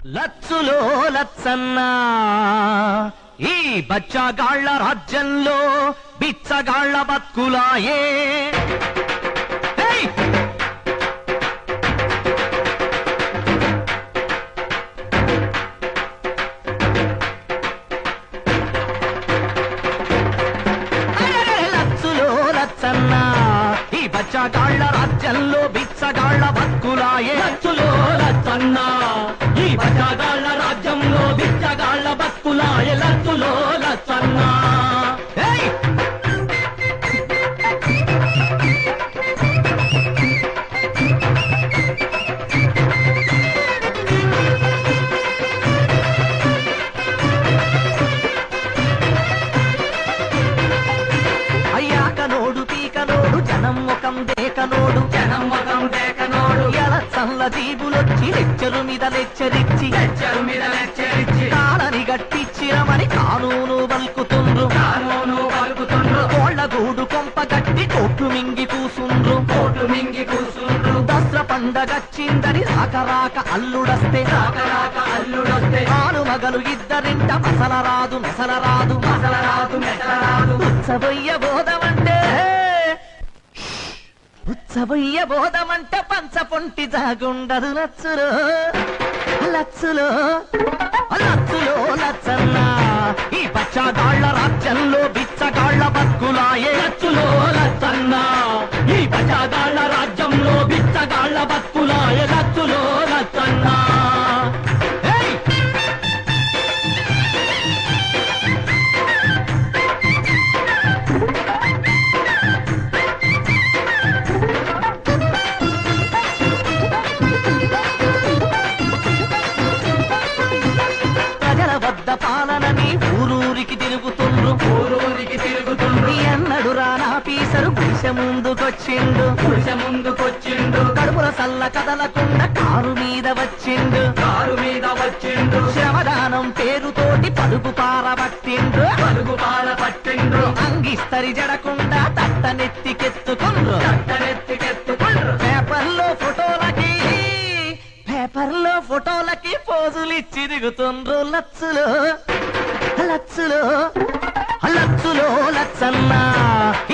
లచ్చులో లచ్చన్న ఈ బచ్చగాళ్ల రాజ్యంలో బిచ్చగాళ్ల బతుకులాయే. లచ్చులో లచ్చన్న ఈ బచ్చగాళ్ల రాజ్యంలో బిచ్చగాళ్ల బతుకులాయే. లచ్చులో లచ్చన్న ఈ బచ్చగాళ్ల రాజ్యంలో బిచ్చగాళ్ల బతుకులాయే. లచ్చులో లచ్చన్న అయ్యాకనోడు పీకనోడు జనం ముఖం దేకనోడు జనం ముఖం దేకనోడు ఎలా చల్ల జీబులొచ్చి లెక్చరు మీద లెక్చరిచ్చి లెక్చరు మీద లెక్చరిచ్చి కాలని గట్టిచ్చిరమని కానూను బల్కుతుండ్రు. కానూను పలుకుతుండ్రు. కోళ్ల గూడు కొంప గట్టి కోట్లు మింగి కూసుండ్రు. కోట్లు మింగి కూసుండ్రు. దసరా పండగచ్చిందని రాక అల్లుడస్తే రాక అల్లుడొస్తే ఆలు మగలు ఇద్దరింట మసలరాదు మెసలరాదు మసలరాదు మెసలరాదు. ఉత్సవయ్య బోధమంటే ఉత్సవయ్య బోధమంటే పంచ పొంటి జాగుండదు. లచ్చులో లచ్చులో లచ్చులో లచ్చన్న ఈ బచ్చగాళ్ల రాజ్యంలో బిచ్చగాళ్ల బతుకులాయే. లచ్చులో లచ్చన్న ఈ బచ్చగాళ్ల రాజ్యంలో బిచ్చగాళ్ల బతుకులాయే. లచ్చులో లచ్చన్న ప్రజల వద్ద పాలనని ఊరూరికి తిరుగుతుండ్రు. ఊరూరికి తిరుగుతుండ్రు. ఎన్నడు రానా పీసరు గుడిసె ముందుకొచ్చిండు. పురుష ముందుకొచ్చిండు. కడుపుల సల్ల కదలకుండా కారు మీద వచ్చిండు. కారు మీద వచ్చిండు. శ్రమదానం పేరుతోటి పలుపు పారబట్టిండు. పలుగు పాల పట్టిండు. అంగిస్తరి జడకుండా తట్టనెత్తికెత్తుకుండ్రు. చట్టనెత్తికెత్తుకుండ్రు. పేపర్లో ఫోటోలకి పోజులిచ్చి తిరుగుతుండ్రు. లచ్చులో లచ్చులో లచ్చులో లచ్చన్న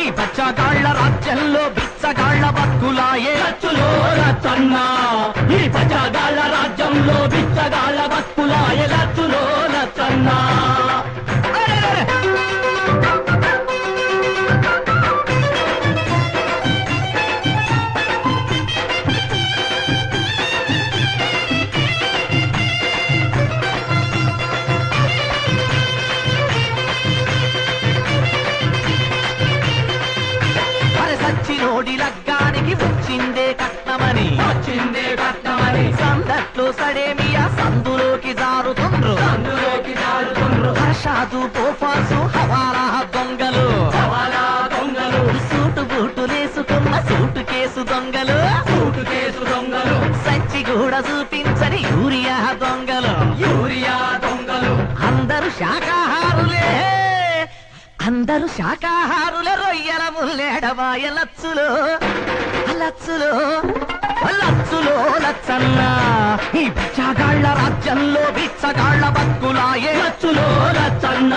ఈ బచ్చగాళ్ల రాజ్యంలో బిచ్చగాళ్ల బతుకులాయే. లచ్చులో లచ్చన్న ఈ బచ్చగాళ్ల రాజ్యంలో బిచ్చగాళ్ల బతుకులాయే. లచ్చులో లచ్చన్న సచ్చినోడి లగ్గానికి వచ్చిందే కట్నమని వచ్చిందే కట్టమని సందట్లో సడేమియా సందులోకి జారుతుండ్రు. అందులోకి జారుతుండ్రు. హర్షాదు పోఫాసు హవాలా దొంగలు సవాలా దొంగలు సూటు బూటులేసుకున్న సూటు కేసు దొంగలు సూటు కేసు దొంగలు సంచి కూడా చూపించని యూరియా దొంగలు యూరియా దొంగలు అందరూ శాకాహారులే రొయ్యల ముల్లేడమాయ. లచ్చులో లచ్చులో లచ్చులో లచ్చన్న ఈ బిచ్చగాళ్ల రాజ్యంలో బిచ్చగాళ్ల బతుకులాయే. లచ్చులో లచ్చన్న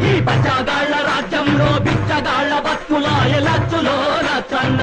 ఈ బచ్చగాళ్ల రాజ్యంలో బిచ్చగాళ్ల బతుకులాయే. లచ్చులో లచ్చన్న